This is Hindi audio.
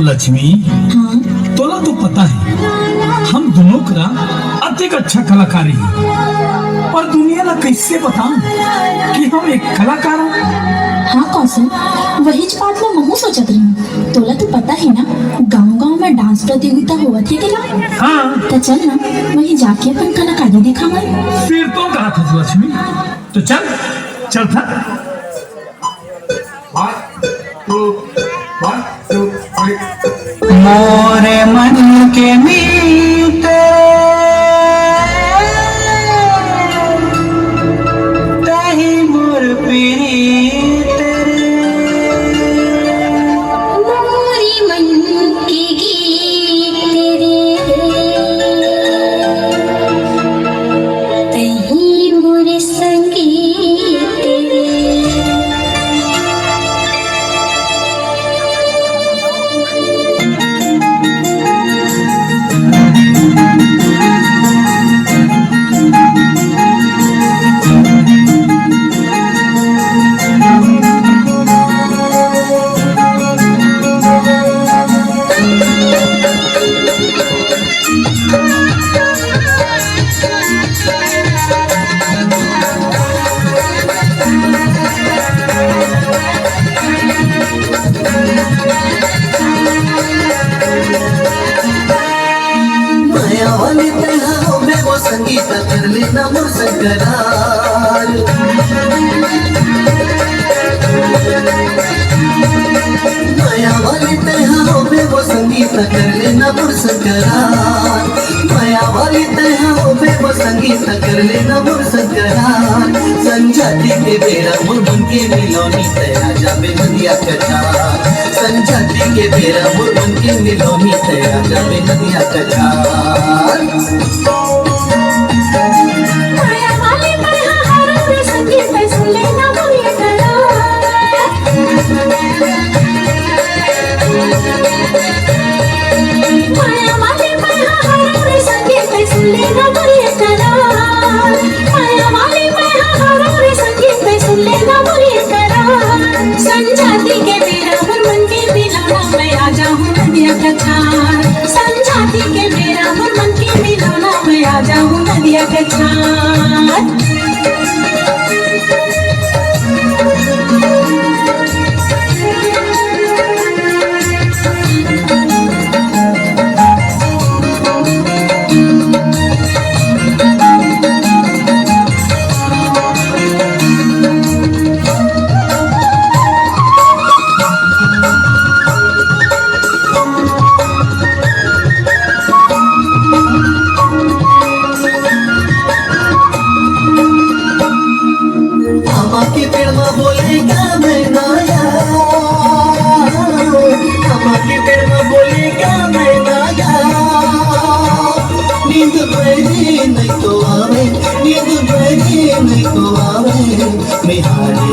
लक्ष्मी, हाँ तोला तो पता है हम दोनों का अत्यंत अच्छा कलाकारी है, पर दुनिया ला कैसे बताऊं कि हम एक कलाकार हैं। हाँ कौशल, वही बात मैं महू सोचत रही हूँ। तोला तो पता ही ना, गांव-गांव में डांस प्रतियोगिता हुआ थी के ना। हाँ तो चल ना वही जाके अपन कलाकारी दिखावाई। फिर तो कहा था लक्ष्मी, तो चल चल था। 1 2 3 मोरे मन के मीते तही मोर प्रीत मोरी मन के गीत तेरे, तही मोरे संगीत तेरे। मायावाली तहा में वो संगीत कर लेना मोर संकरार। मायावाली तहा में वो संगीत कर लेना मोर संकरार। मायावाली तहा में वो संगीत कर लेना मोर संकरार। संजाति के बेरा मोर मन के मिलोनी तेरा जाबे नदिया कटार। संजाति के बेरा मोर मन के मिलोनी तेरा जाबे नदिया कटार। माया वाले माया हरा रे संगीत पे सुन लेना मोरे करार। माया वाले माया हरा रे संगीत पे सुन लेना मोरे करार। माया वाले माया हरा रे संगीत पे सुन लेना मोरे करार। संजाति के बेरा मोर मन के मिलाना मैं आ जाऊं नदिया कछार। संजाति के बेरा मोर मन के मिलाना मैं आ जाऊं नदिया कछार। आमा के पेड़ में बोलेगा मैं गाया। आमा के पेड़ में बोलेगा मैं गाया। नींद बड़ी नहीं तो आवे, नींद बड़ी नहीं तो आवे। मैं हारे